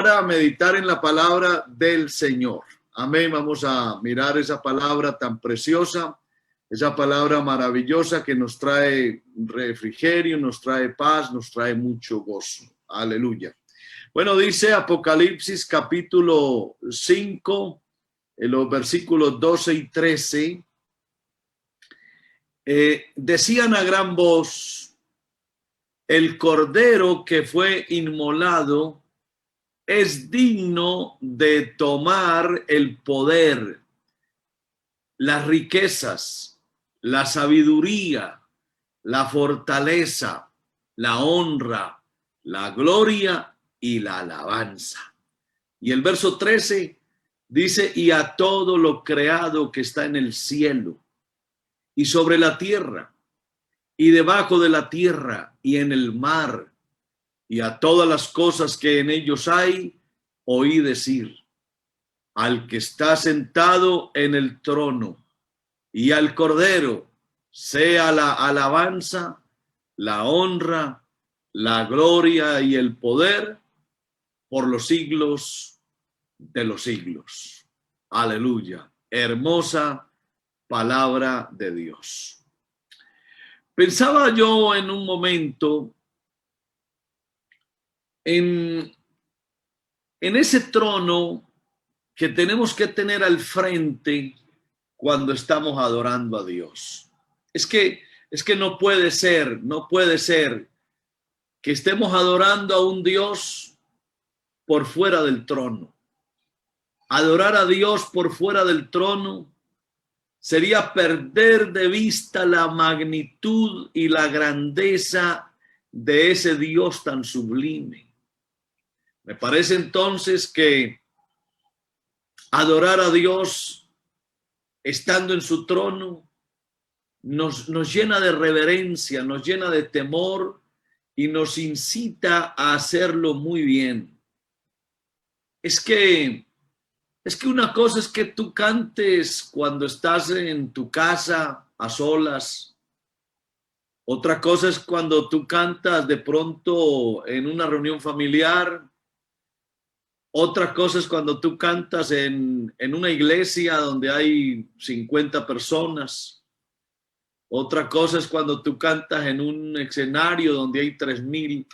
A meditar en la palabra del Señor. Amén. Vamos a mirar esa palabra tan preciosa, esa palabra maravillosa que nos trae refrigerio, nos trae paz, nos trae mucho gozo. Aleluya. Bueno, dice Apocalipsis capítulo 5, en los versículos 12 y 13. Decían a gran voz: el cordero que fue inmolado es digno de tomar el poder, las riquezas, la sabiduría, la fortaleza, la honra, la gloria y la alabanza. Y el verso 13 dice: y a todo lo creado que está en el cielo y sobre la tierra y debajo de la tierra y en el mar, y a todas las cosas que en ellos hay, oí decir: al que está sentado en el trono y al Cordero sea la alabanza, la honra, la gloria y el poder por los siglos de los siglos. Aleluya. Hermosa palabra de Dios. Pensaba yo en un momento en ese trono que tenemos que tener al frente cuando estamos adorando a Dios. Es que no puede ser que estemos adorando a un Dios por fuera del trono. Adorar a Dios por fuera del trono sería perder de vista la magnitud y la grandeza de ese Dios tan sublime. Me parece entonces que adorar a Dios estando en su trono nos llena de reverencia, nos llena de temor y nos incita a hacerlo muy bien. Es que una cosa es que tú cantes cuando estás en tu casa a solas. Otra cosa es cuando tú cantas de pronto en una reunión familiar. Otra cosa es cuando tú cantas en una iglesia donde hay 50 personas. Otra cosa es cuando tú cantas en un escenario donde hay 3,000.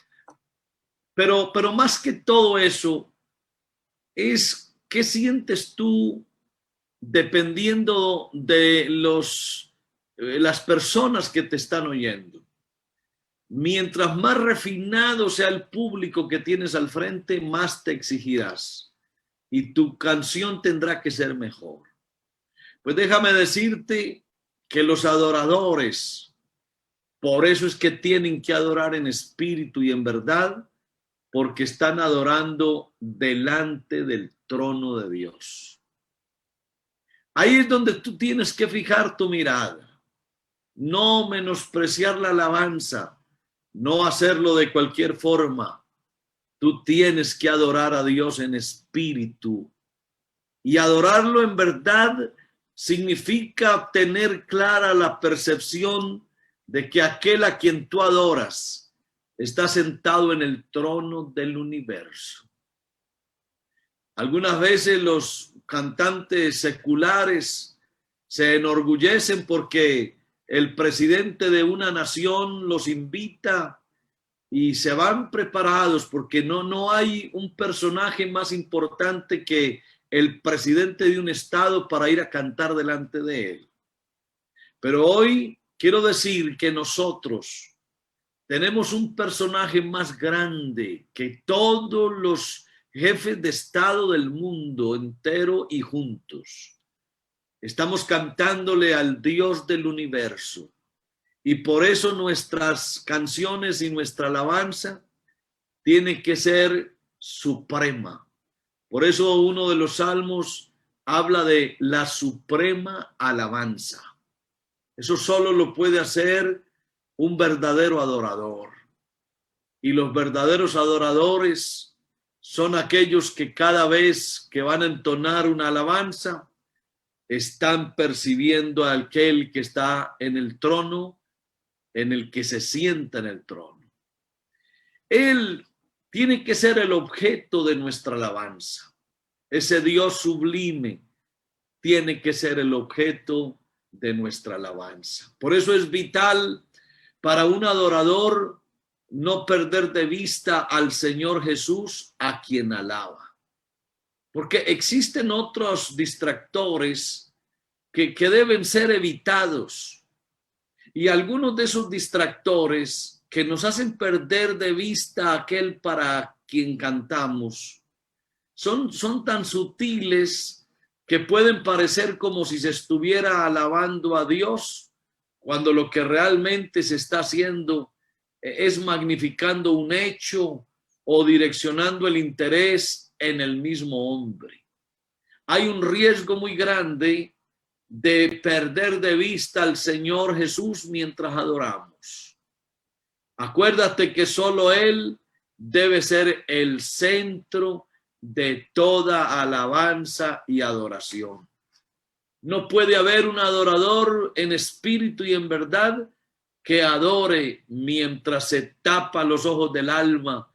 Pero más que todo eso, es qué sientes tú dependiendo de las personas que te están oyendo. Mientras más refinado sea el público que tienes al frente, más te exigirás y tu canción tendrá que ser mejor. Pues déjame decirte que los adoradores, por eso es que tienen que adorar en espíritu y en verdad, porque están adorando delante del trono de Dios. Ahí es donde tú tienes que fijar tu mirada, no menospreciar la alabanza, no hacerlo de cualquier forma. Tú tienes que adorar a Dios en espíritu. Y adorarlo en verdad significa tener clara la percepción de que aquel a quien tú adoras está sentado en el trono del universo. Algunas veces los cantantes seculares se enorgullecen porque el presidente de una nación los invita y se van preparados porque no hay un personaje más importante que el presidente de un estado para ir a cantar delante de él. Pero hoy quiero decir que nosotros tenemos un personaje más grande que todos los jefes de estado del mundo entero y juntos. Estamos cantándole al Dios del universo y por eso nuestras canciones y nuestra alabanza tiene que ser suprema. Por eso uno de los salmos habla de la suprema alabanza. Eso solo lo puede hacer un verdadero adorador. Y los verdaderos adoradores son aquellos que cada vez que van a entonar una alabanza están percibiendo a aquel que está en el trono, en el que se sienta en el trono. Él tiene que ser el objeto de nuestra alabanza. Ese Dios sublime tiene que ser el objeto de nuestra alabanza. Por eso es vital para un adorador no perder de vista al Señor Jesús, a quien alaba. Porque existen otros distractores que deben ser evitados. Y algunos de esos distractores que nos hacen perder de vista a aquel para quien cantamos son tan sutiles que pueden parecer como si se estuviera alabando a Dios, cuando lo que realmente se está haciendo es magnificando un hecho o direccionando el interés en el mismo hombre. Hay un riesgo muy grande de perder de vista al Señor Jesús mientras adoramos. Acuérdate que solo Él debe ser el centro de toda alabanza y adoración. No puede haber un adorador en espíritu y en verdad que adore mientras se tapa los ojos del alma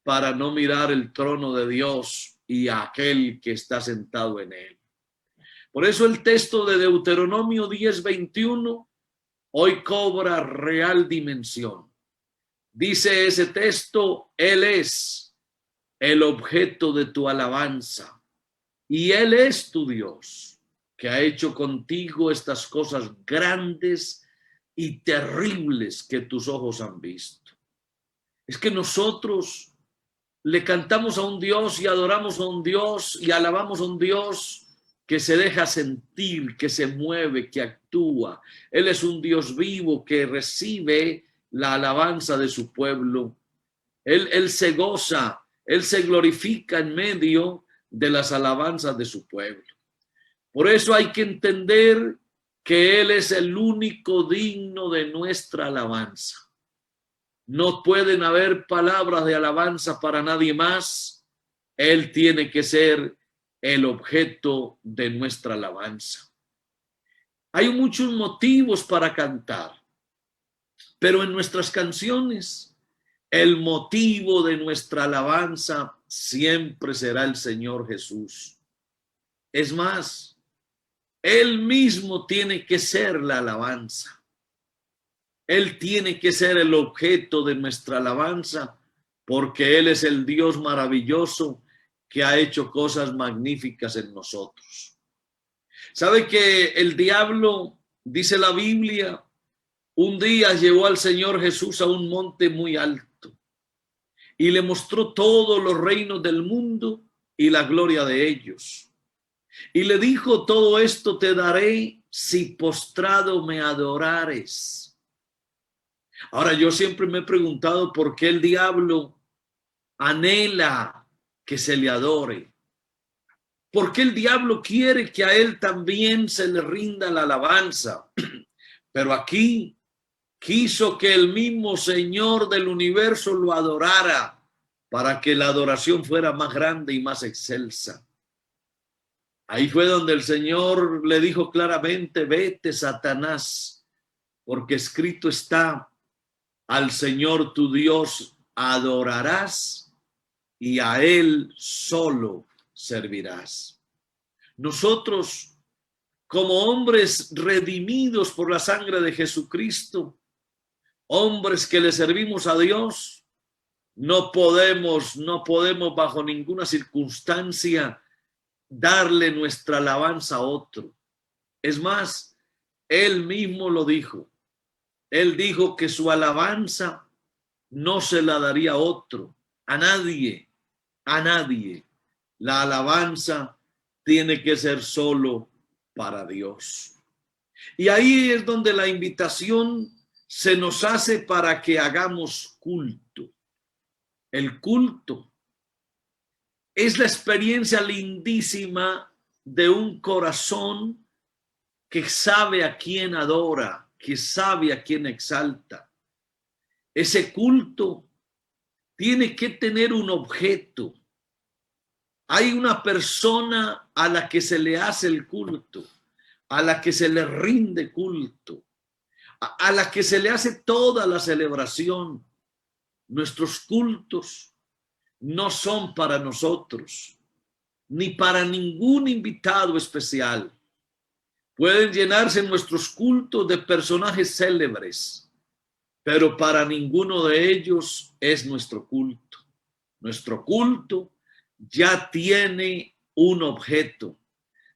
para no mirar el trono de Dios y a aquel que está sentado en él. Por eso el texto de Deuteronomio 10:21 hoy cobra real dimensión. Dice ese texto: Él es el objeto de tu alabanza y Él es tu Dios, que ha hecho contigo estas cosas grandes y terribles que tus ojos han visto. Es que nosotros le cantamos a un Dios y adoramos a un Dios y alabamos a un Dios que se deja sentir, que se mueve, que actúa. Él es un Dios vivo que recibe la alabanza de su pueblo. Él se goza, Él se glorifica en medio de las alabanzas de su pueblo. Por eso hay que entender que Él es el único digno de nuestra alabanza. No pueden haber palabras de alabanza para nadie más. Él tiene que ser el objeto de nuestra alabanza. Hay muchos motivos para cantar, pero en nuestras canciones el motivo de nuestra alabanza siempre será el Señor Jesús. Es más, Él mismo tiene que ser la alabanza. Él tiene que ser el objeto de nuestra alabanza, porque Él es el Dios maravilloso que ha hecho cosas magníficas en nosotros. ¿Sabe que el diablo, dice la Biblia, un día llevó al Señor Jesús a un monte muy alto y le mostró todos los reinos del mundo y la gloria de ellos? Y le dijo: todo esto te daré si postrado me adorares. Ahora, yo siempre me he preguntado por qué el diablo anhela que se le adore. ¿Por qué el diablo quiere que a él también se le rinda la alabanza? Pero aquí quiso que el mismo Señor del universo lo adorara para que la adoración fuera más grande y más excelsa. Ahí fue donde el Señor le dijo claramente: vete, Satanás, porque escrito está: al Señor tu Dios adorarás y a Él solo servirás. Nosotros, como hombres redimidos por la sangre de Jesucristo, hombres que le servimos a Dios, no podemos bajo ninguna circunstancia darle nuestra alabanza a otro. Es más, Él mismo lo dijo. Él dijo que su alabanza no se la daría a otro, a nadie. A nadie. La alabanza tiene que ser solo para Dios. Y ahí es donde la invitación se nos hace para que hagamos culto. El culto es la experiencia lindísima de un corazón que sabe a quién adora, que sabe a quién exalta. Ese culto tiene que tener un objeto. Hay una persona a la que se le hace el culto, a la que se le rinde culto, a la que se le hace toda la celebración. Nuestros cultos no son para nosotros, ni para ningún invitado especial. Pueden llenarse nuestros cultos de personajes célebres, pero para ninguno de ellos es nuestro culto. Nuestro culto ya tiene un objeto,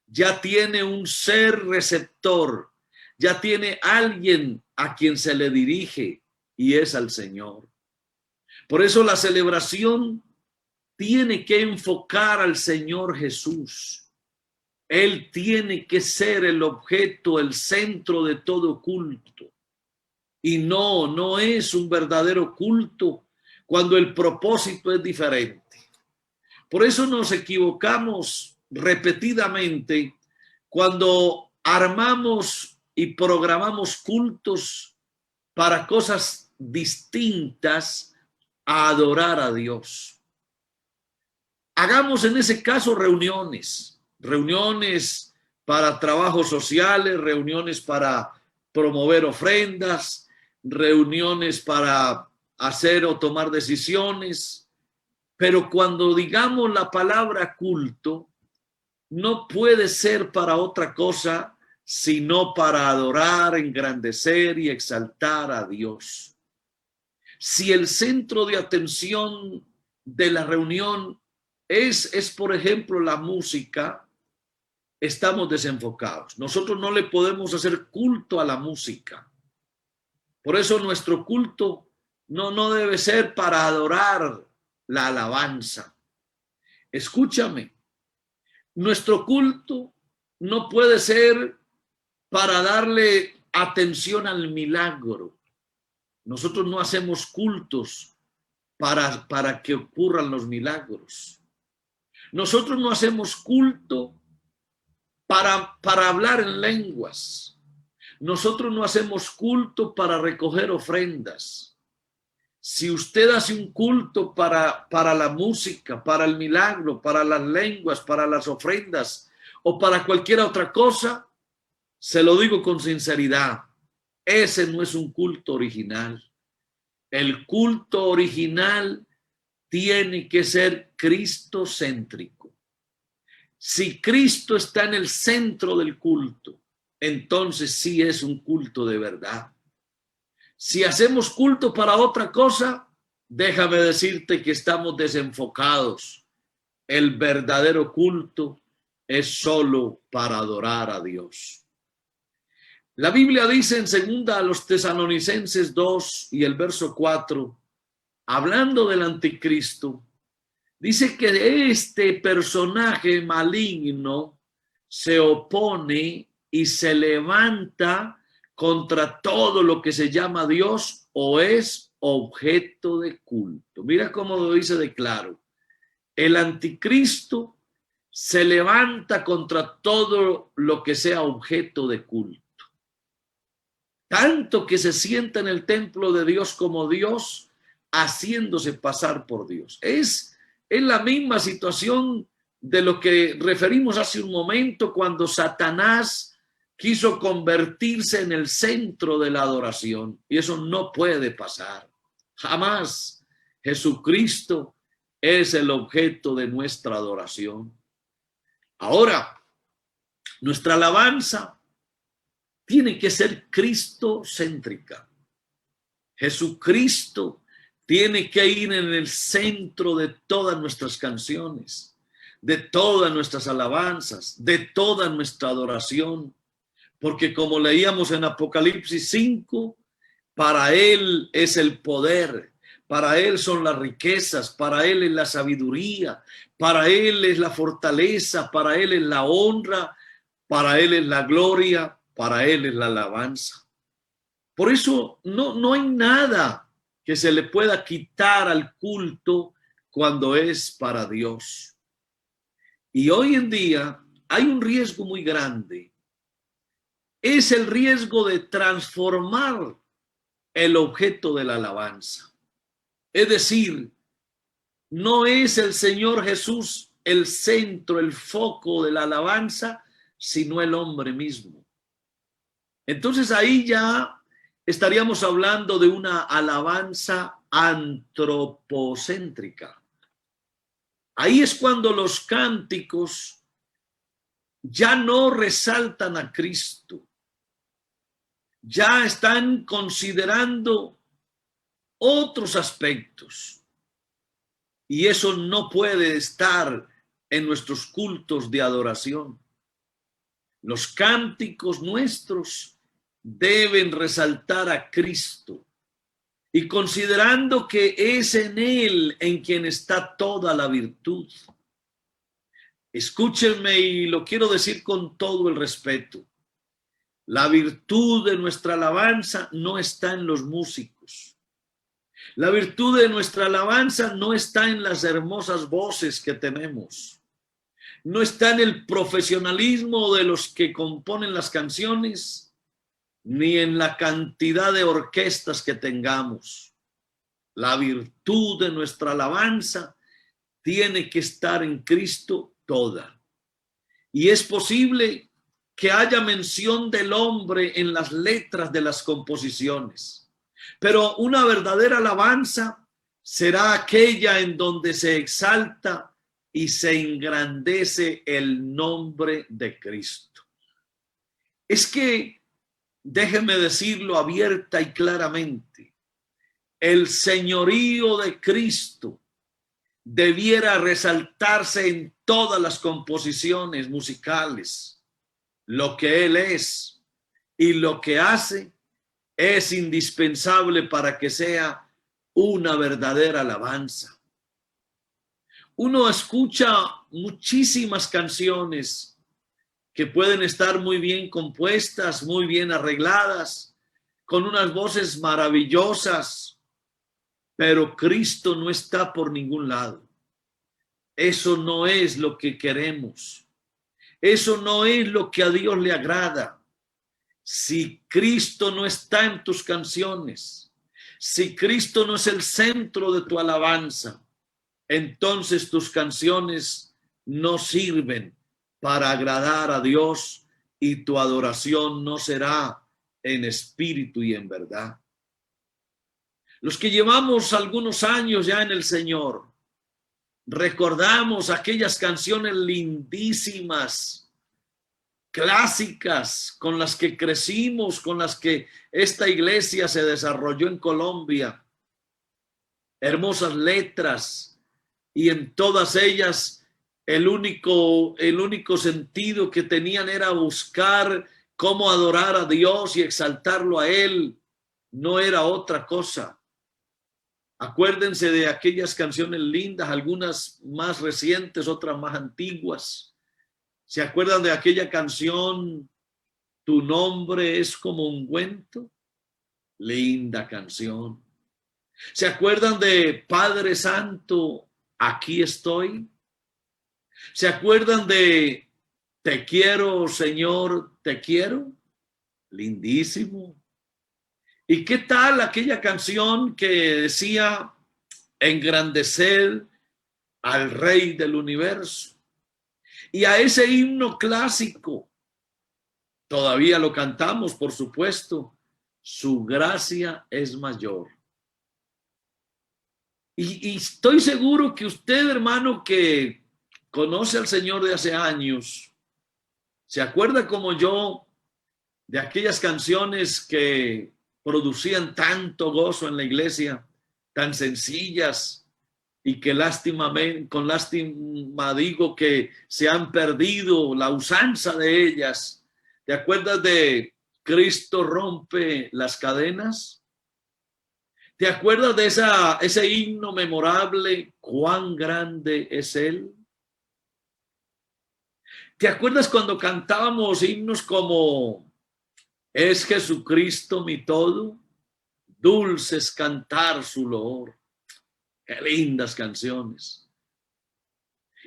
ya tiene un ser receptor, ya tiene alguien a quien se le dirige y es al Señor. Por eso la celebración tiene que enfocar al Señor Jesús. Él tiene que ser el objeto, el centro de todo culto. Y no es un verdadero culto cuando el propósito es diferente. Por eso nos equivocamos repetidamente cuando armamos y programamos cultos para cosas distintas a adorar a Dios. Hagamos en ese caso reuniones para trabajos sociales, reuniones para promover ofrendas, reuniones para hacer o tomar decisiones. Pero cuando digamos la palabra culto, no puede ser para otra cosa sino para adorar, engrandecer y exaltar a Dios. Si el centro de atención de la reunión es por ejemplo, la música, estamos desenfocados. Nosotros no le podemos hacer culto a la música. Por eso nuestro culto no debe ser para adorar la alabanza. Escúchame, nuestro culto no puede ser para darle atención al milagro. Nosotros no hacemos cultos para que ocurran los milagros. Nosotros no hacemos culto para hablar en lenguas. Nosotros no hacemos culto para recoger ofrendas. Si usted hace un culto para la música, para el milagro, para las lenguas, para las ofrendas o para cualquier otra cosa, se lo digo con sinceridad, ese no es un culto original. El culto original tiene que ser cristocéntrico. Si Cristo está en el centro del culto, entonces sí es un culto de verdad. Si hacemos culto para otra cosa, déjame decirte que estamos desenfocados. El verdadero culto es solo para adorar a Dios. La Biblia dice en 2 Tesalonicenses 2 y el verso 4, hablando del anticristo, dice que este personaje maligno se opone y se levanta contra todo lo que se llama Dios o es objeto de culto. Mira cómo lo dice de claro. El anticristo se levanta contra todo lo que sea objeto de culto. Tanto que se sienta en el templo de Dios como Dios, haciéndose pasar por Dios. Es la misma situación de lo que referimos hace un momento cuando Satanás quiso convertirse en el centro de la adoración. Y eso no puede pasar. Jamás. Jesucristo es el objeto de nuestra adoración. Ahora, nuestra alabanza tiene que ser cristocéntrica. Jesucristo tiene que ir en el centro de todas nuestras canciones, de todas nuestras alabanzas, de toda nuestra adoración. Porque como leíamos en Apocalipsis 5, para Él es el poder, para Él son las riquezas, para Él es la sabiduría, para Él es la fortaleza, para Él es la honra, para Él es la gloria, para Él es la alabanza. Por eso no hay nada que se le pueda quitar al culto cuando es para Dios. Y hoy en día hay un riesgo muy grande. Es el riesgo de transformar el objeto de la alabanza. Es decir, no es el Señor Jesús el centro, el foco de la alabanza, sino el hombre mismo. Entonces ahí ya estaríamos hablando de una alabanza antropocéntrica. Ahí es cuando los cánticos ya no resaltan a Cristo, ya están considerando otros aspectos. Y eso no puede estar en nuestros cultos de adoración. Los cánticos nuestros deben resaltar a Cristo y considerando que es en Él en quien está toda la virtud. Escúchenme y lo quiero decir con todo el respeto. La virtud de nuestra alabanza no está en los músicos. La virtud de nuestra alabanza no está en las hermosas voces que tenemos. No está en el profesionalismo de los que componen las canciones, ni en la cantidad de orquestas que tengamos. La virtud de nuestra alabanza tiene que estar en Cristo toda. Y es posible que haya mención del hombre en las letras de las composiciones. Pero una verdadera alabanza será aquella en donde se exalta y se engrandece el nombre de Cristo. Es que, déjeme decirlo abierta y claramente, el señorío de Cristo debiera resaltarse en todas las composiciones musicales. Lo que Él es y lo que hace es indispensable para que sea una verdadera alabanza. Uno escucha muchísimas canciones que pueden estar muy bien compuestas, muy bien arregladas, con unas voces maravillosas, pero Cristo no está por ningún lado. Eso no es lo que queremos. Eso no es lo que a Dios le agrada. Si Cristo no está en tus canciones, si Cristo no es el centro de tu alabanza, entonces tus canciones no sirven para agradar a Dios y tu adoración no será en espíritu y en verdad. Los que llevamos algunos años ya en el Señor, recordamos aquellas canciones lindísimas, clásicas, con las que crecimos, con las que esta iglesia se desarrolló en Colombia. Hermosas letras, y en todas ellas el único sentido que tenían era buscar cómo adorar a Dios y exaltarlo a Él. No era otra cosa. Acuérdense de aquellas canciones lindas, algunas más recientes, otras más antiguas. ¿Se acuerdan de aquella canción, Tu nombre es como ungüento? Linda canción. ¿Se acuerdan de Padre Santo, aquí estoy? ¿Se acuerdan de Te quiero, Señor, te quiero? Lindísimo. ¿Y qué tal aquella canción que decía engrandecer al Rey del universo? Y a ese himno clásico, todavía lo cantamos, por supuesto, su gracia es mayor. Y estoy seguro que usted, hermano, que conoce al Señor de hace años, se acuerda como yo de aquellas canciones que producían tanto gozo en la iglesia, tan sencillas, y que con lástima digo que se han perdido la usanza de ellas. ¿Te acuerdas de Cristo rompe las cadenas? ¿Te acuerdas de ese himno memorable, cuán grande es Él? ¿Te acuerdas cuando cantábamos himnos como es Jesucristo mi todo? Dulce es cantar su loor. Qué lindas canciones.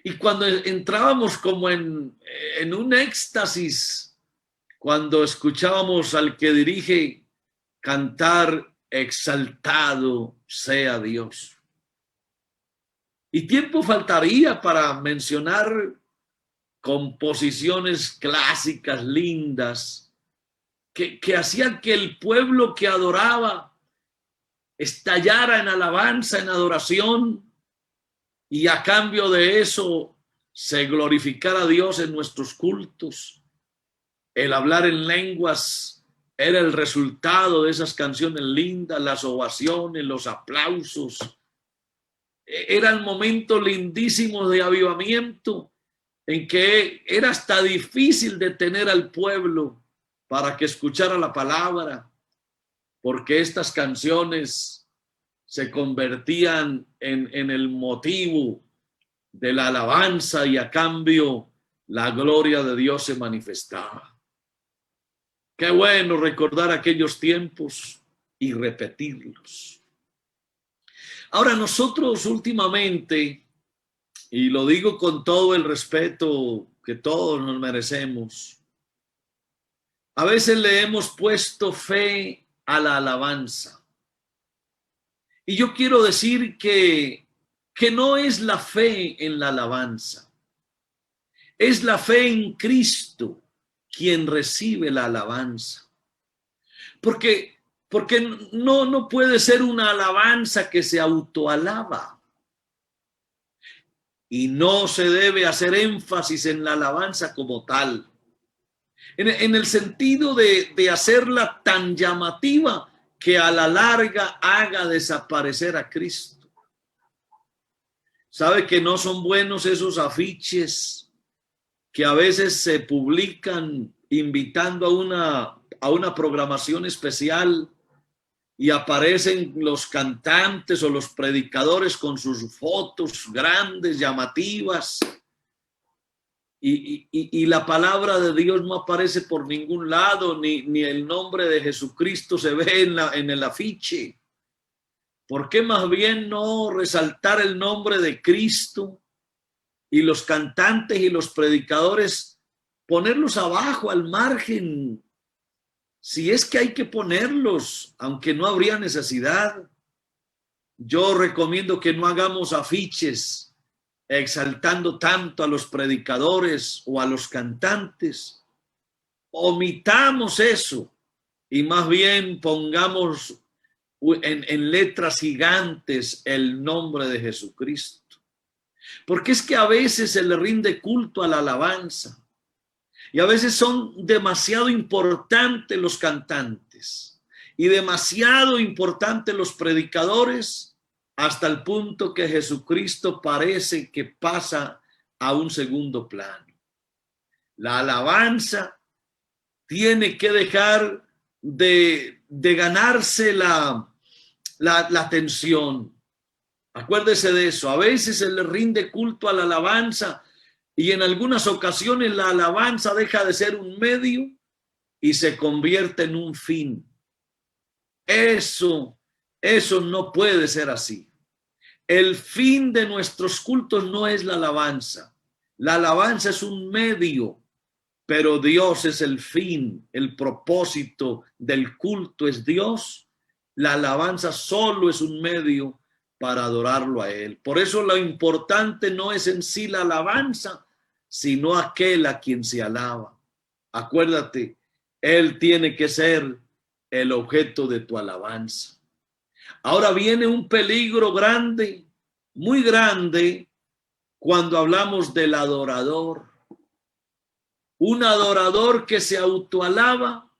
Y cuando entrábamos como en un éxtasis, cuando escuchábamos al que dirige cantar, exaltado sea Dios. Y tiempo faltaría para mencionar composiciones clásicas lindas que hacían que el pueblo que adoraba estallara en alabanza, en adoración, y a cambio de eso se glorificara a Dios en nuestros cultos. El hablar en lenguas era el resultado de esas canciones lindas, las ovaciones, los aplausos. Eran momentos lindísimos de avivamiento en que era hasta difícil detener al pueblo para que escuchara la palabra, porque estas canciones se convertían en el motivo de la alabanza y a cambio la gloria de Dios se manifestaba. Qué bueno recordar aquellos tiempos y repetirlos. Ahora nosotros últimamente, y lo digo con todo el respeto que todos nos merecemos, a veces le hemos puesto fe a la alabanza. Y yo quiero decir que no es la fe en la alabanza, es la fe en Cristo quien recibe la alabanza. Porque no puede ser una alabanza que se autoalaba. Y no se debe hacer énfasis en la alabanza como tal. En el sentido de hacerla tan llamativa que a la larga haga desaparecer a Cristo. ¿Sabe que no son buenos esos afiches que a veces se publican invitando a una programación especial y aparecen los cantantes o los predicadores con sus fotos grandes, llamativas, y la palabra de Dios no aparece por ningún lado, ni el nombre de Jesucristo se ve en el afiche? ¿Por qué más bien no resaltar el nombre de Cristo y los cantantes y los predicadores ponerlos abajo, al margen? Si es que hay que ponerlos, aunque no habría necesidad. Yo recomiendo que no hagamos afiches exaltando tanto a los predicadores o a los cantantes. Omitamos eso y más bien pongamos en letras gigantes el nombre de Jesucristo. Porque es que a veces se le rinde culto a la alabanza. Y a veces son demasiado importantes los cantantes y demasiado importantes los predicadores, hasta el punto que Jesucristo parece que pasa a un segundo plano. La alabanza tiene que dejar de ganarse la atención. Acuérdese de eso. A veces se le rinde culto a la alabanza y en algunas ocasiones la alabanza deja de ser un medio y se convierte en un fin. Eso no puede ser así. El fin de nuestros cultos no es la alabanza. La alabanza es un medio, pero Dios es el fin. El propósito del culto es Dios. La alabanza solo es un medio para adorarlo a Él. Por eso lo importante no es en sí la alabanza, sino aquel a quien se alaba. Acuérdate, Él tiene que ser el objeto de tu alabanza. Ahora viene un peligro grande, muy grande, cuando hablamos del adorador. Un adorador que se autoalaba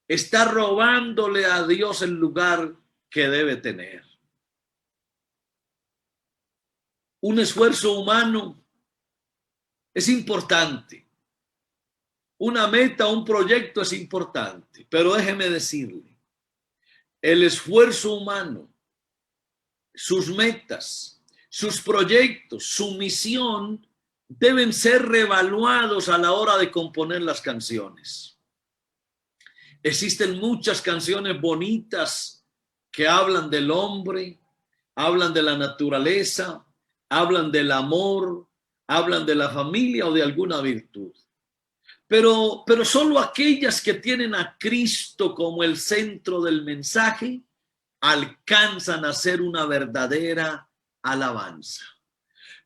está robándole a Dios el lugar que debe tener. Un esfuerzo humano es importante. Una meta, un proyecto es importante, pero déjeme decirle, el esfuerzo humano, sus metas, sus proyectos, su misión deben ser reevaluados a la hora de componer las canciones. Existen muchas canciones bonitas que hablan del hombre, hablan de la naturaleza, hablan del amor, hablan de la familia o de alguna virtud. Pero solo aquellas que tienen a Cristo como el centro del mensaje alcanzan a ser una verdadera alabanza.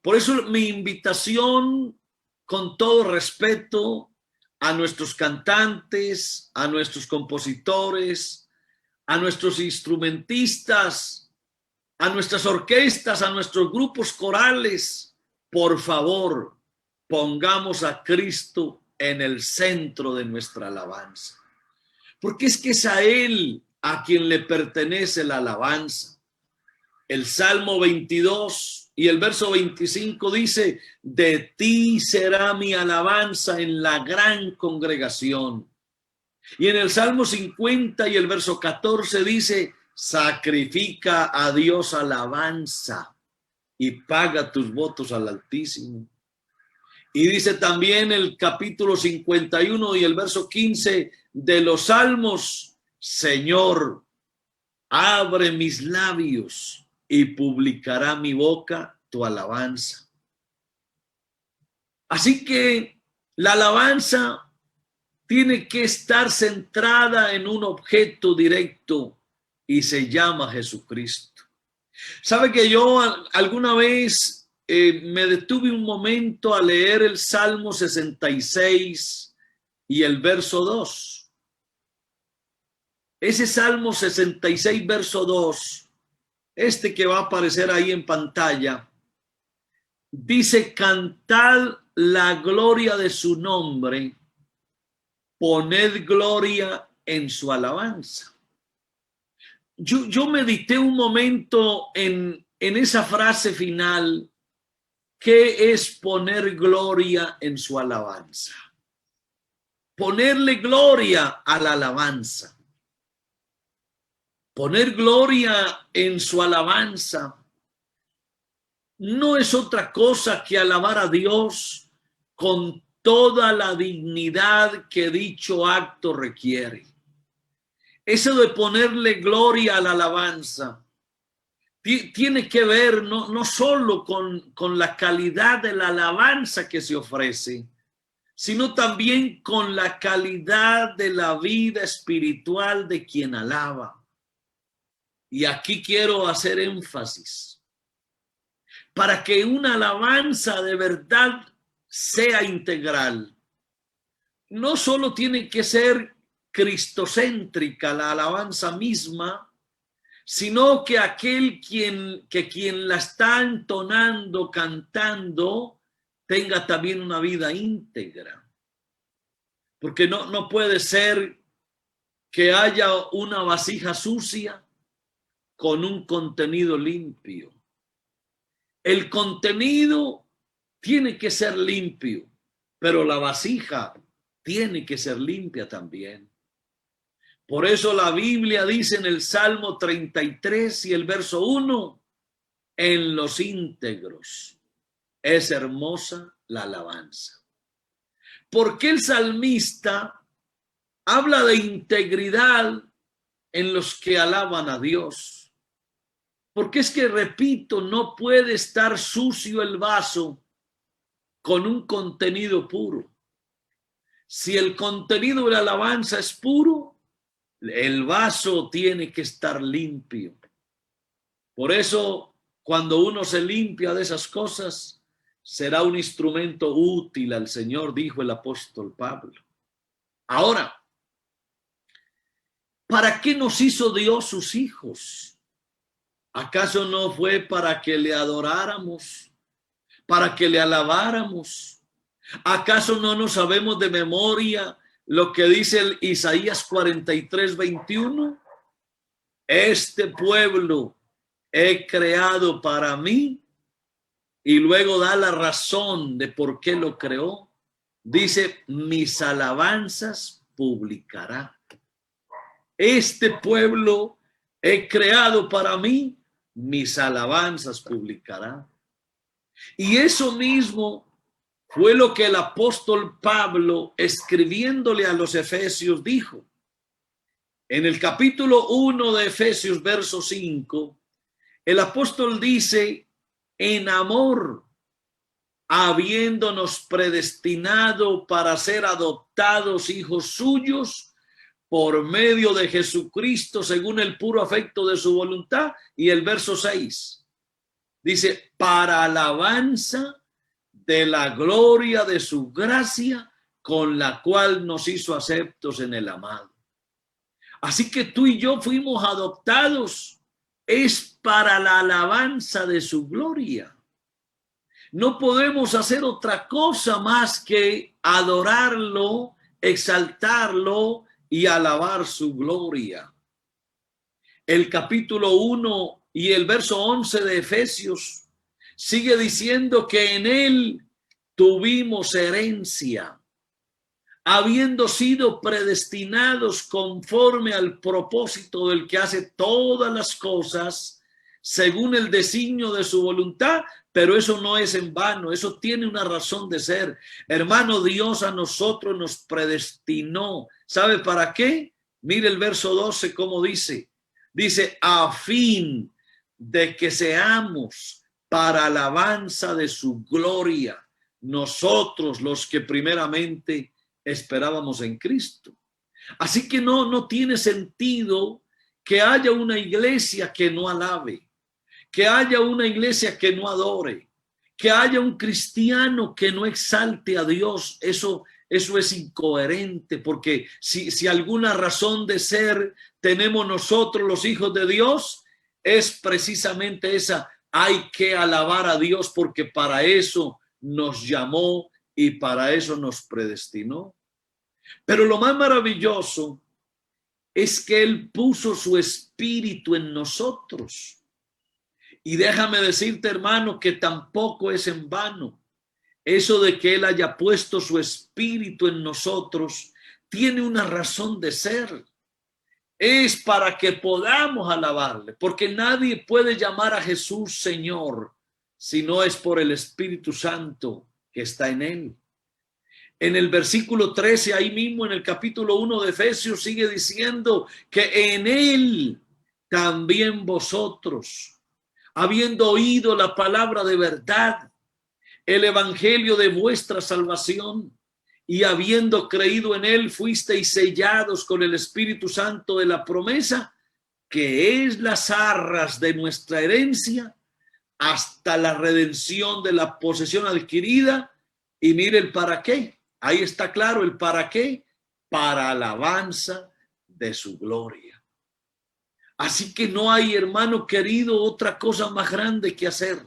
Por eso mi invitación, con todo respeto, a nuestros cantantes, a nuestros compositores, a nuestros instrumentistas, a nuestras orquestas, a nuestros grupos corales, por favor, pongamos a Cristo en el centro de nuestra alabanza. Porque es que es a Él a quien le pertenece la alabanza. El Salmo 22 y el verso 25 dice: de ti será mi alabanza en la gran congregación. Y en el Salmo 50 y el verso 14 dice: sacrifica a Dios alabanza y paga tus votos al Altísimo. Y dice también el capítulo 51 y el verso 15 de los Salmos: Señor, abre mis labios y publicará mi boca tu alabanza. Así que la alabanza tiene que estar centrada en un objeto directo y se llama Jesucristo. ¿Sabe que yo alguna vez me detuve un momento a leer el Salmo 66 y el verso 2? Ese Salmo 66, verso 2, que va a aparecer ahí en pantalla, dice: cantad la gloria de su nombre, poned gloria en su alabanza. Yo medité un momento en esa frase final. ¿Qué es poner gloria en su alabanza? Ponerle gloria a la alabanza. Poner gloria en su alabanza no es otra cosa que alabar a Dios con toda la dignidad que dicho acto requiere. Eso de ponerle gloria a la alabanza tiene que ver no solo con la calidad de la alabanza que se ofrece, sino también con la calidad de la vida espiritual de quien alaba. Y aquí quiero hacer énfasis. Para que una alabanza de verdad sea integral, no solo tiene que ser cristocéntrica la alabanza misma, sino que quien la está entonando, cantando, tenga también una vida íntegra. Porque no puede ser que haya una vasija sucia con un contenido limpio. El contenido tiene que ser limpio, pero la vasija tiene que ser limpia también. Por eso la Biblia dice en el Salmo 33 y el verso 1: en los íntegros es hermosa la alabanza. ¿Por qué el salmista habla de integridad en los que alaban a Dios? Porque es que, repito, no puede estar sucio el vaso con un contenido puro. Si el contenido de la alabanza es puro, el vaso tiene que estar limpio. Por eso, cuando uno se limpia de esas cosas, será un instrumento útil al Señor, dijo el apóstol Pablo. Ahora, ¿para qué nos hizo Dios sus hijos? ¿Acaso no fue para que le adoráramos, para que le alabáramos? ¿Acaso no nos sabemos de memoria lo que dice el Isaías 43, 21? Este pueblo he creado para mí, y luego da la razón de por qué lo creó. Dice: mis alabanzas publicará. Este pueblo he creado para mí, mis alabanzas publicará. Y eso mismo fue lo que el apóstol Pablo, escribiéndole a los Efesios, dijo. En el capítulo 1 de Efesios, verso 5, el apóstol dice: en amor, habiéndonos predestinado para ser adoptados hijos suyos por medio de Jesucristo, según el puro afecto de su voluntad. Y el verso 6 dice: para alabanza de la gloria de su gracia, con la cual nos hizo aceptos en el amado. Así que tú y yo fuimos adoptados, es para la alabanza de su gloria. No podemos hacer otra cosa más que adorarlo, exaltarlo y alabar su gloria. El capítulo 1 y el verso 11 de Efesios sigue diciendo que en él tuvimos herencia, habiendo sido predestinados conforme al propósito del que hace todas las cosas según el designio de su voluntad, pero eso no es en vano, eso tiene una razón de ser. Hermano, Dios a nosotros nos predestinó. ¿Sabe para qué? Mire el verso 12 cómo dice. Dice, a fin de que seamos para alabanza de su gloria, nosotros los que primeramente esperábamos en Cristo. Así que no tiene sentido que haya una iglesia que no alabe, que haya una iglesia que no adore, que haya un cristiano que no exalte a Dios. Eso es incoherente, porque si alguna razón de ser tenemos nosotros los hijos de Dios, es precisamente esa: hay que alabar a Dios porque para eso nos llamó y para eso nos predestinó. Pero lo más maravilloso es que Él puso su espíritu en nosotros. Y déjame decirte, hermano, que tampoco es en vano. Eso de que Él haya puesto su espíritu en nosotros tiene una razón de ser. Es para que podamos alabarle, porque nadie puede llamar a Jesús Señor si no es por el Espíritu Santo que está en Él. En el versículo 13, ahí mismo en el capítulo 1 de Efesios, sigue diciendo que en Él también vosotros, habiendo oído la palabra de verdad, el evangelio de vuestra salvación, y habiendo creído en él, fuisteis sellados con el Espíritu Santo de la promesa, que es las arras de nuestra herencia, hasta la redención de la posesión adquirida. Y mire el para qué. Ahí está claro el para qué: para alabanza de su gloria. Así que no hay, hermano querido, otra cosa más grande que hacer.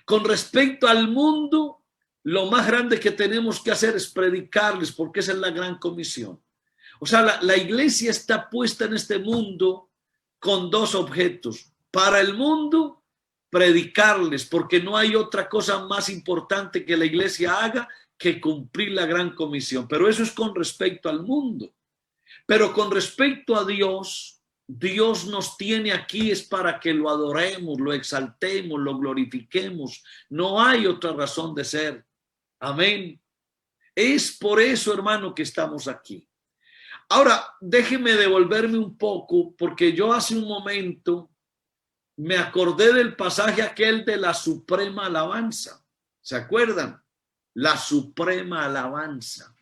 Con respecto al mundo, lo más grande que tenemos que hacer es predicarles, porque esa es la gran comisión. O sea, la iglesia está puesta en este mundo con dos objetos. Para el mundo, predicarles, porque no hay otra cosa más importante que la iglesia haga que cumplir la gran comisión. Pero eso es con respecto al mundo. Pero con respecto a Dios, Dios nos tiene aquí es para que lo adoremos, lo exaltemos, lo glorifiquemos. No hay otra razón de ser. Amén. Es por eso, hermano, que estamos aquí. Ahora, déjeme devolverme un poco, porque yo hace un momento me acordé del pasaje aquel de la suprema alabanza. ¿Se acuerdan? La suprema alabanza.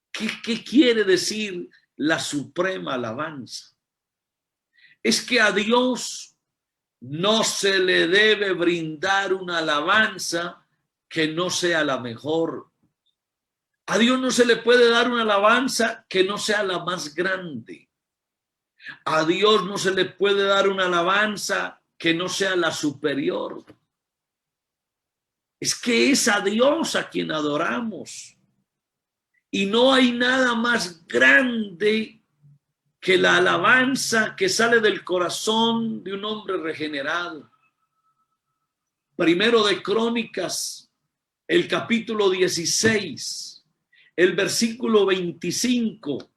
¿Qué quiere decir la suprema alabanza? Es que a Dios no se le debe brindar una alabanza que no sea la mejor. A Dios no se le puede dar una alabanza que no sea la más grande. A Dios no se le puede dar una alabanza que no sea la superior. Es que es a Dios a quien adoramos. Y no hay nada más grande que la alabanza que sale del corazón de un hombre regenerado. Primero de Crónicas, el capítulo 16, el versículo 25,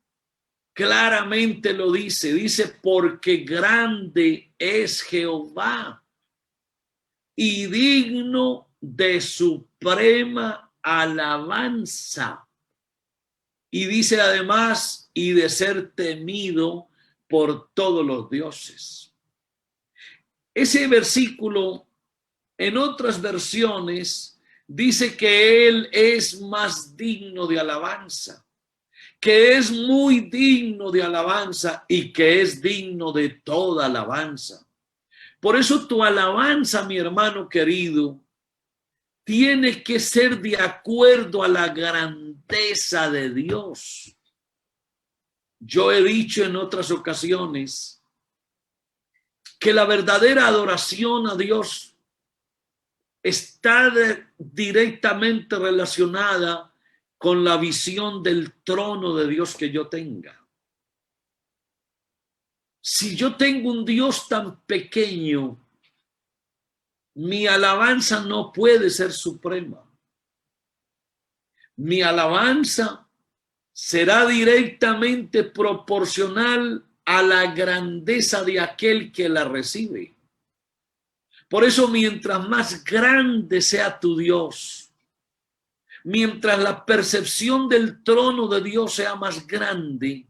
claramente lo dice. Dice, porque grande es Jehová y digno de suprema alabanza. Y dice además, y de ser temido por todos los dioses. Ese versículo, en otras versiones, dice que Él es más digno de alabanza, que es muy digno de alabanza y que es digno de toda alabanza. Por eso tu alabanza, mi hermano querido, tiene que ser de acuerdo a la grandeza de Dios. Yo he dicho en otras ocasiones que la verdadera adoración a Dios está directamente relacionada con la visión del trono de Dios que yo tenga. Si yo tengo un Dios tan pequeño, mi alabanza no puede ser suprema. Mi alabanza será directamente proporcional a la grandeza de aquel que la recibe. Por eso, mientras más grande sea tu Dios, mientras la percepción del trono de Dios sea más grande,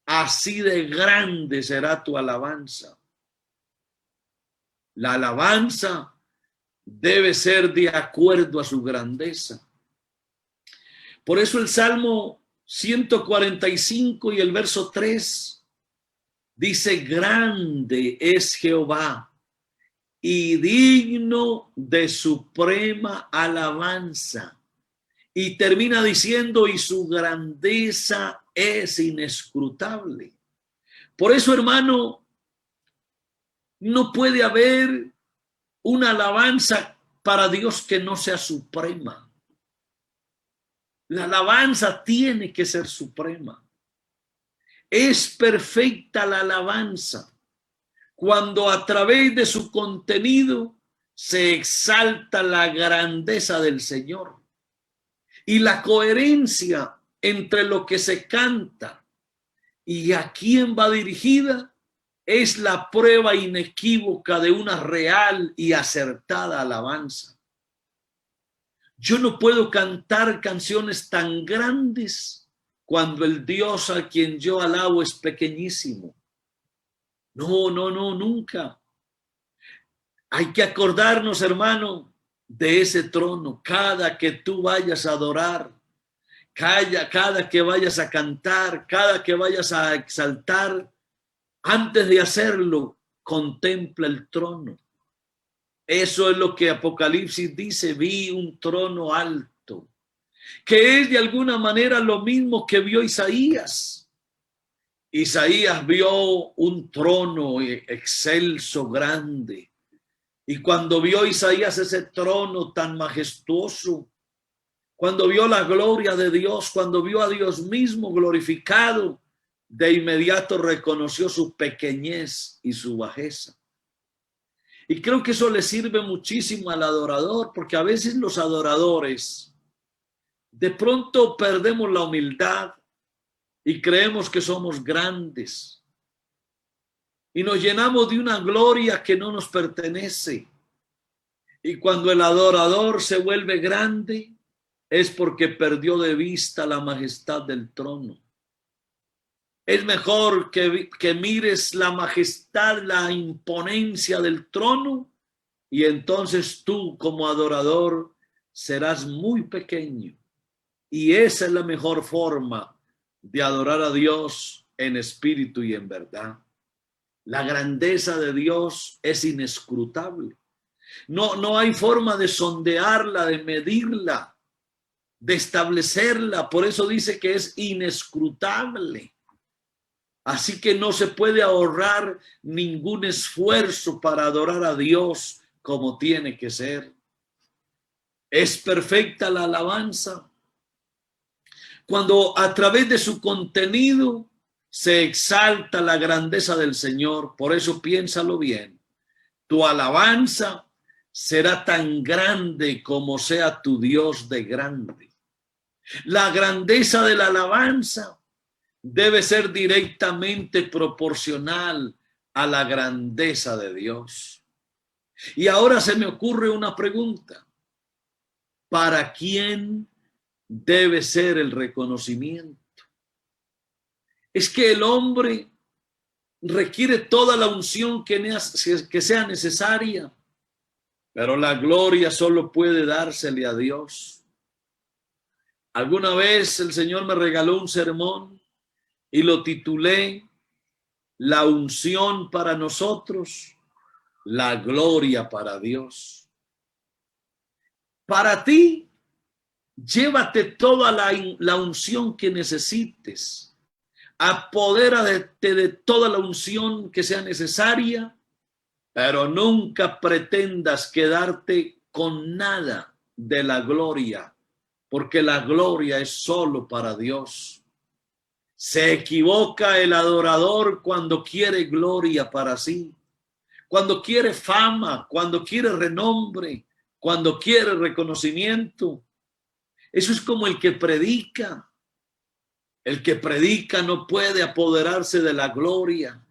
así de grande será tu alabanza. La alabanza debe ser de acuerdo a su grandeza. Por eso el Salmo 145 y el verso 3 dice: grande es Jehová y digno de suprema alabanza. Y termina diciendo: y su grandeza es inescrutable. Por eso, hermano, no puede haber una alabanza para Dios que no sea suprema. La alabanza tiene que ser suprema. Es perfecta la alabanza cuando a través de su contenido se exalta la grandeza del Señor y la coherencia entre lo que se canta y a quién va dirigida es la prueba inequívoca de una real y acertada alabanza. Yo no puedo cantar canciones tan grandes cuando el Dios a quien yo alabo es pequeñísimo. No, nunca. Hay que acordarnos, hermano, de ese trono. Cada que tú vayas a adorar, cada que vayas a cantar, cada que vayas a exaltar, antes de hacerlo, contempla el trono. Eso es lo que Apocalipsis dice: vi un trono alto, que es de alguna manera lo mismo que vio Isaías. Isaías vio un trono excelso, grande. Y cuando vio Isaías ese trono tan majestuoso, cuando vio la gloria de Dios, cuando vio a Dios mismo glorificado, de inmediato reconoció su pequeñez y su bajeza. Y creo que eso le sirve muchísimo al adorador, porque a veces los adoradores de pronto perdemos la humildad y creemos que somos grandes y nos llenamos de una gloria que no nos pertenece. Y cuando el adorador se vuelve grande es porque perdió de vista la majestad del trono. Es mejor que mires la majestad, la imponencia del trono, y entonces tú como adorador serás muy pequeño. Y esa es la mejor forma de adorar a Dios en espíritu y en verdad. La grandeza de Dios es inescrutable. No hay forma de sondearla, de medirla, de establecerla. Por eso dice que es inescrutable. Así que no se puede ahorrar ningún esfuerzo para adorar a Dios como tiene que ser. Es perfecta la alabanza cuando a través de su contenido se exalta la grandeza del Señor. Por eso piénsalo bien. Tu alabanza será tan grande como sea tu Dios de grande. La grandeza de la alabanza debe ser directamente proporcional a la grandeza de Dios. Y ahora se me ocurre una pregunta. ¿Para quién debe ser el reconocimiento? Es que el hombre requiere toda la unción que sea necesaria, pero la gloria solo puede dársele a Dios. Alguna vez el Señor me regaló un sermón y lo titulé: la unción para nosotros, la gloria para Dios. Para ti, llévate toda la unción que necesites. Apodérate de toda la unción que sea necesaria pero nunca pretendas quedarte con nada de la gloria, porque la gloria es solo para Dios. Se equivoca el adorador cuando quiere gloria para sí, cuando quiere fama, cuando quiere renombre, cuando quiere reconocimiento. Eso es como el que predica. El que predica no puede apoderarse de la gloria.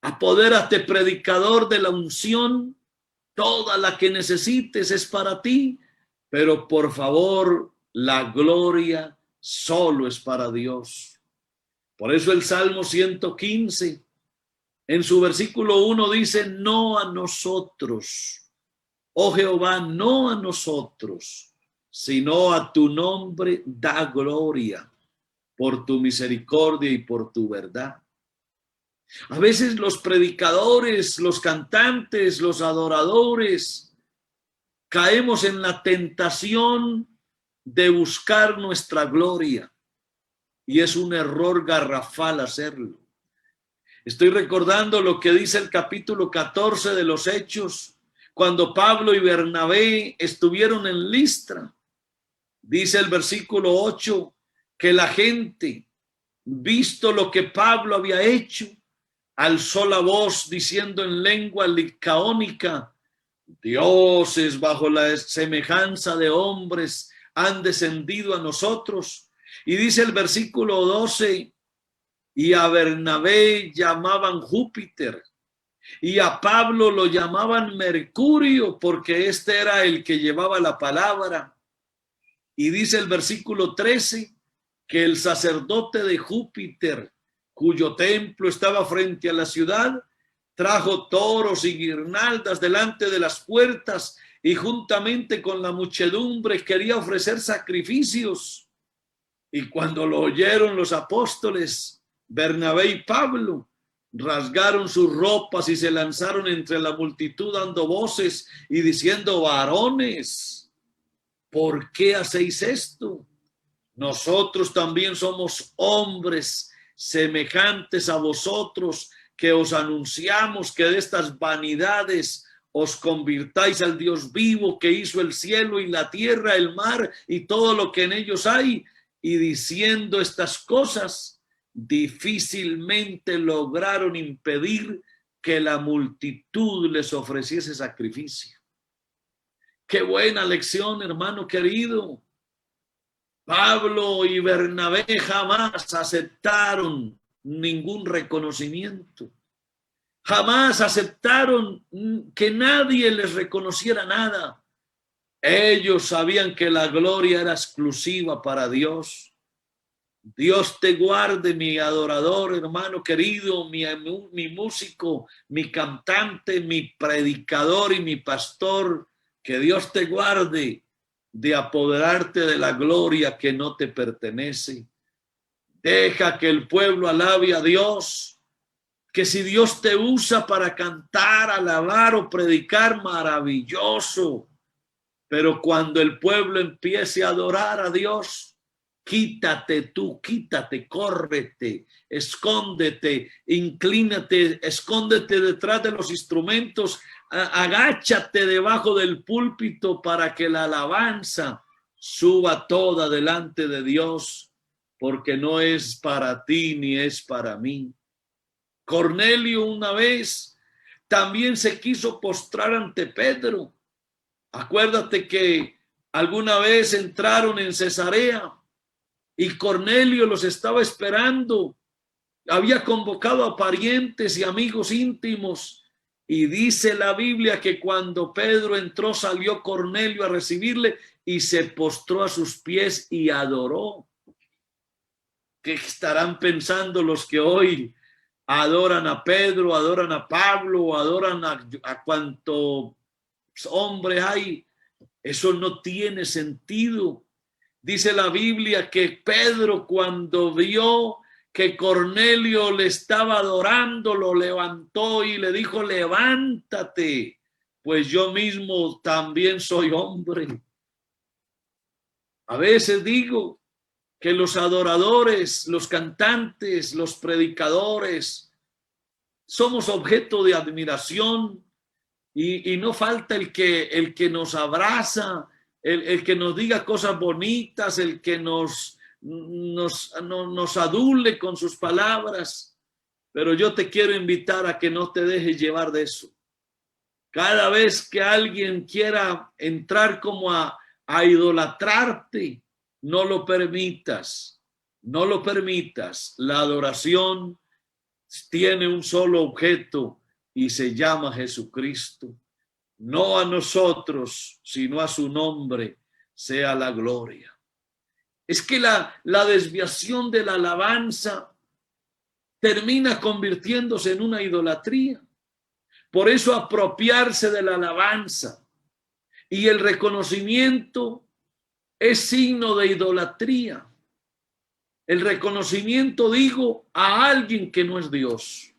Apodérate, predicador, de la unción. Toda la que necesites es para ti, pero por favor, la gloria solo es para Dios. Por eso el Salmo 115, en su versículo 1 dice: no a nosotros, oh Jehová, no a nosotros, sino a tu nombre da gloria, por tu misericordia y por tu verdad. A veces los predicadores, los cantantes, los adoradores, caemos en la tentación de buscar nuestra gloria, y es un error garrafal hacerlo. Estoy recordando lo que dice el capítulo 14 de los Hechos, cuando Pablo y Bernabé estuvieron en Listra. Dice el versículo 8 que la gente, visto lo que Pablo había hecho, alzó la voz diciendo en lengua licaónica: dioses bajo la semejanza de hombres han descendido a nosotros. Y dice el versículo 12: y a Bernabé llamaban Júpiter, y a Pablo lo llamaban Mercurio, porque este era el que llevaba la palabra. Y dice el versículo 13 que el sacerdote de Júpiter, cuyo templo estaba frente a la ciudad, trajo toros y guirnaldas delante de las puertas, y juntamente con la muchedumbre quería ofrecer sacrificios. Y cuando lo oyeron los apóstoles, Bernabé y Pablo, rasgaron sus ropas y se lanzaron entre la multitud dando voces y diciendo: varones, ¿por qué hacéis esto? Nosotros también somos hombres semejantes a vosotros, que os anunciamos que de estas vanidades os convirtáis al Dios vivo, que hizo el cielo y la tierra, el mar y todo lo que en ellos hay. Y diciendo estas cosas, difícilmente lograron impedir que la multitud les ofreciese sacrificio. Qué buena lección, hermano querido. Pablo y Bernabé jamás aceptaron ningún reconocimiento. Jamás aceptaron que nadie les reconociera nada. Ellos sabían que la gloria era exclusiva para Dios. Dios te guarde, mi adorador, hermano querido, mi músico, mi cantante, mi predicador y mi pastor. Que Dios te guarde de apoderarte de la gloria que no te pertenece. Deja que el pueblo alabe a Dios. Que si Dios te usa para cantar, alabar o predicar, maravilloso. Pero cuando el pueblo empiece a adorar a Dios, quítate tú, quítate, córrete, escóndete, inclínate, escóndete detrás de los instrumentos, agáchate debajo del púlpito para que la alabanza suba toda delante de Dios, porque no es para ti ni es para mí. Cornelio una vez también se quiso postrar ante Pedro. Acuérdate que alguna vez entraron en Cesarea y Cornelio los estaba esperando. Había convocado a parientes y amigos íntimos, y dice la Biblia que cuando Pedro entró, salió Cornelio a recibirle y se postró a sus pies y adoró. ¿Qué estarán pensando los que hoy adoran a Pedro, adoran a Pablo, adoran a cuanto hombre hay? Eso no tiene sentido. Dice la Biblia que Pedro, cuando vio que Cornelio le estaba adorando, lo levantó y le dijo: levántate, pues yo mismo también soy hombre. A veces digo que los adoradores, los cantantes, los predicadores somos objeto de admiración y no falta el que nos abraza, el que nos diga cosas bonitas, el que nos adule con sus palabras. Pero yo te quiero invitar a que no te dejes llevar de eso. Cada vez que alguien quiera entrar como a idolatrarte, no lo permitas, no lo permitas. La adoración tiene un solo objeto y se llama Jesucristo. No a nosotros, sino a su nombre sea la gloria. Es que la desviación de la alabanza termina convirtiéndose en una idolatría. Por eso apropiarse de la alabanza y el reconocimiento es signo de idolatría. El reconocimiento, digo, a alguien que no es Dios.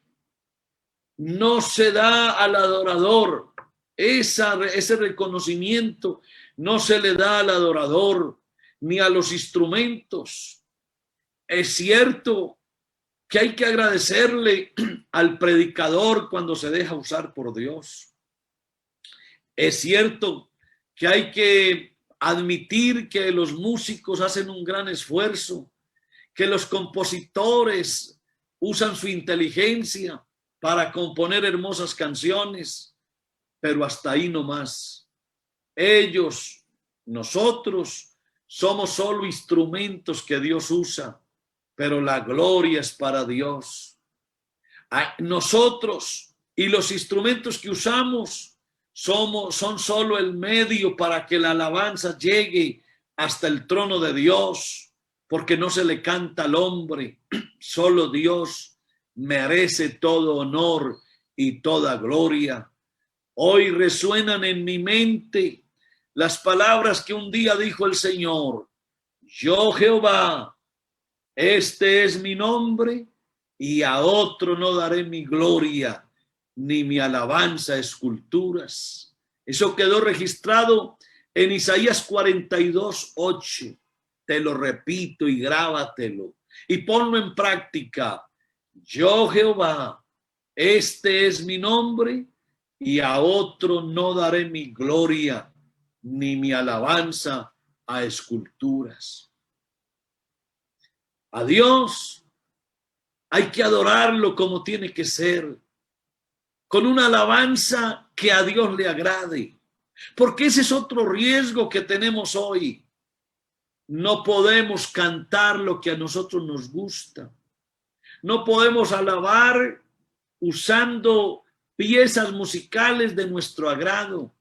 No se da al adorador. Ese reconocimiento no se le da al adorador ni a los instrumentos. Es cierto que hay que agradecerle al predicador cuando se deja usar por Dios. Es cierto que hay que admitir que los músicos hacen un gran esfuerzo, que los compositores usan su inteligencia para componer hermosas canciones, pero hasta ahí no más. Ellos, nosotros, somos solo instrumentos que Dios usa, pero la gloria es para Dios. Nosotros y los instrumentos que usamos son solo el medio para que la alabanza llegue hasta el trono de Dios, porque no se le canta al hombre, solo Dios merece todo honor y toda gloria. Hoy resuenan en mi mente las palabras que un día dijo el Señor: yo, Jehová, este es mi nombre, y a otro no daré mi gloria, ni mi alabanza a esculturas. Eso quedó registrado en Isaías 42:8. Te lo repito y grábatelo y ponlo en práctica. Yo, Jehová, este es mi nombre, y a otro no daré mi gloria, ni mi alabanza a esculturas. A Dios hay que adorarlo como tiene que ser, con una alabanza que a Dios le agrade, porque ese es otro riesgo que tenemos hoy. No podemos cantar lo que a nosotros nos gusta. No podemos alabar usando piezas musicales de nuestro agrado.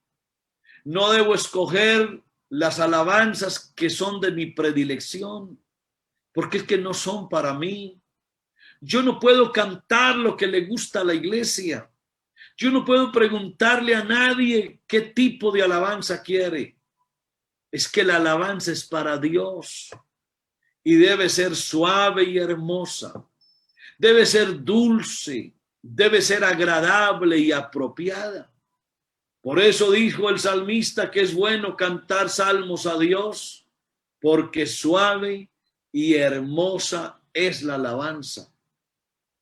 No debo escoger las alabanzas que son de mi predilección, porque es que no son para mí. Yo no puedo cantar lo que le gusta a la iglesia. Yo no puedo preguntarle a nadie qué tipo de alabanza quiere. Es que la alabanza es para Dios y debe ser suave y hermosa. Debe ser dulce, debe ser agradable y apropiada. Por eso dijo el salmista que es bueno cantar salmos a Dios, porque suave y hermosa es la alabanza.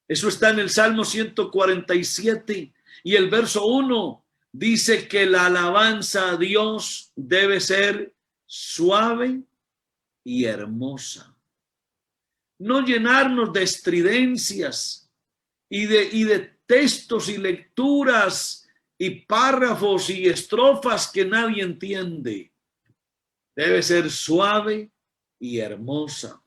Eso está en el Salmo 147 y el verso 1 dice que la alabanza a Dios debe ser suave y hermosa. No llenarnos de estridencias y de textos y lecturas y párrafos y estrofas que nadie entiende. Debe ser suave y hermosa.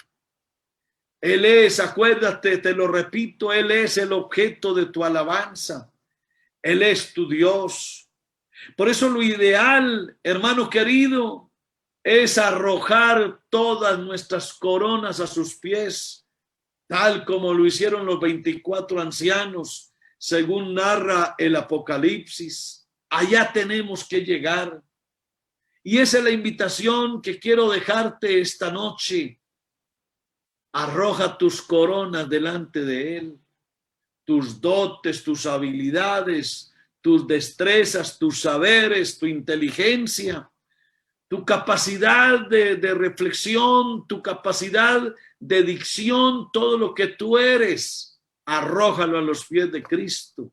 Él es, acuérdate, te lo repito, Él es el objeto de tu alabanza. Él es tu Dios. Por eso lo ideal, hermano querido, es arrojar todas nuestras coronas a sus pies, tal como lo hicieron los 24 ancianos, según narra el Apocalipsis. Allá tenemos que llegar. Y esa es la invitación que quiero dejarte esta noche. Arroja tus coronas delante de Él, tus dotes, tus habilidades, tus destrezas, tus saberes, tu inteligencia, tu capacidad de reflexión, tu capacidad de dicción, todo lo que tú eres. arrójalo a los pies de Cristo.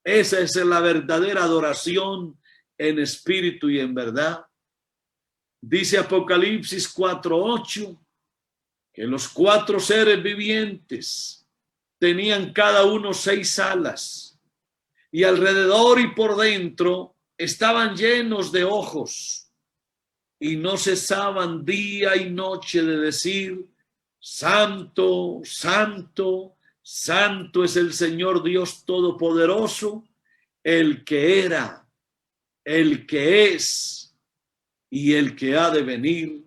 Esa es la verdadera adoración en espíritu y en verdad. Dice Apocalipsis 4:8 que los 4 seres vivientes tenían cada uno 6 alas y alrededor y por dentro estaban llenos de ojos y no cesaban día y noche de decir: Santo, santo, santo es el Señor Dios Todopoderoso, el que era, el que es y el que ha de venir.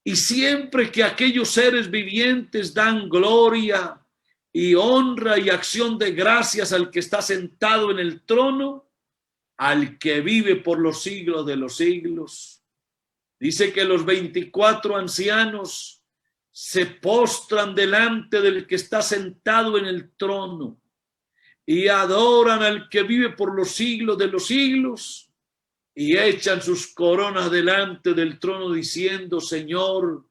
Y siempre que aquellos seres vivientes dan gloria y honra y acción de gracias al que está sentado en el trono, al que vive por los siglos de los siglos, dice que los 24 ancianos se postran delante del que está sentado en el trono y adoran al que vive por los siglos de los siglos y echan sus coronas delante del trono diciendo: Señor,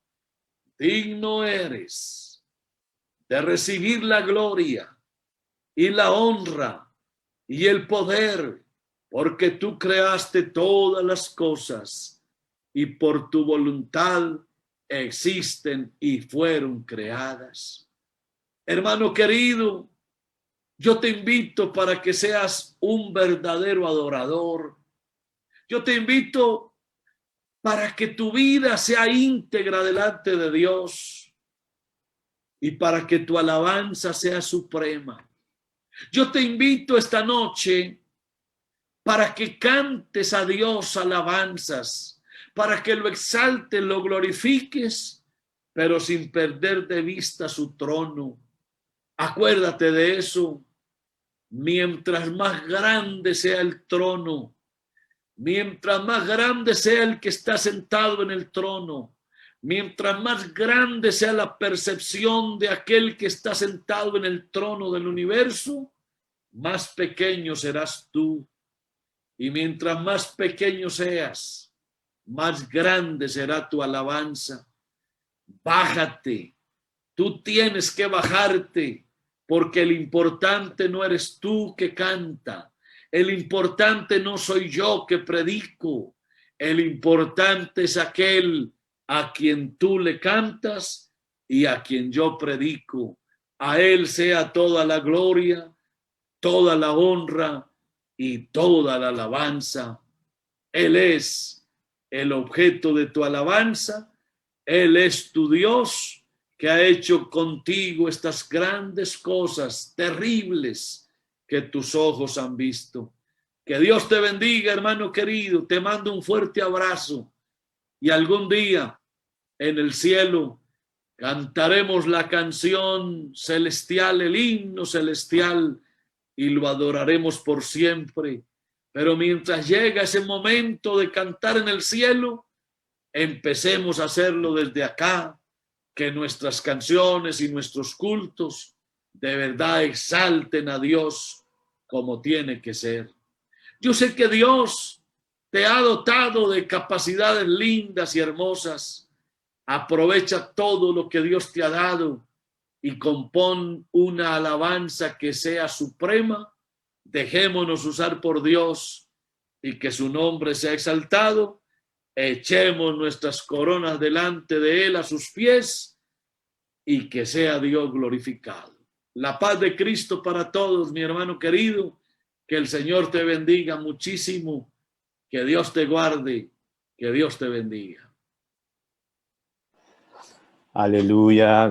digno eres de recibir la gloria y la honra y el poder, porque tú creaste todas las cosas y por tu voluntad existen y fueron creadas. Hermano querido, yo te invito para que seas un verdadero adorador. Yo te invito para que tu vida sea íntegra delante de Dios y para que tu alabanza sea suprema. Yo te invito esta noche para que cantes a Dios alabanzas, para que lo exaltes, lo glorifiques, pero sin perder de vista su trono. Acuérdate de eso. Mientras más grande sea el trono, mientras más grande sea el que está sentado en el trono, mientras más grande sea la percepción de aquel que está sentado en el trono del universo, más pequeño serás tú. Y mientras más pequeño seas, más grande será tu alabanza. Bájate. Tú tienes que bajarte, porque el importante no eres tú que canta. El importante no soy yo que predico. El importante es aquel a quien tú le cantas y a quien yo predico. A él sea toda la gloria, toda la honra y toda la alabanza. Él es el objeto de tu alabanza. Él es tu Dios que ha hecho contigo estas grandes cosas terribles que tus ojos han visto. Que Dios te bendiga, hermano querido. Te mando un fuerte abrazo y algún día en el cielo cantaremos la canción celestial, el himno celestial, y lo adoraremos por siempre. Pero mientras llega ese momento de cantar en el cielo, empecemos a hacerlo desde acá, que nuestras canciones y nuestros cultos de verdad exalten a Dios como tiene que ser. Yo sé que Dios te ha dotado de capacidades lindas y hermosas. Aprovecha todo lo que Dios te ha dado y compón una alabanza que sea suprema. Dejémonos usar por Dios y que su nombre sea exaltado. Echemos nuestras coronas delante de Él a sus pies y que sea Dios glorificado. La paz de Cristo para todos, mi hermano querido. Que el Señor te bendiga muchísimo. Que Dios te guarde. Que Dios te bendiga. Aleluya.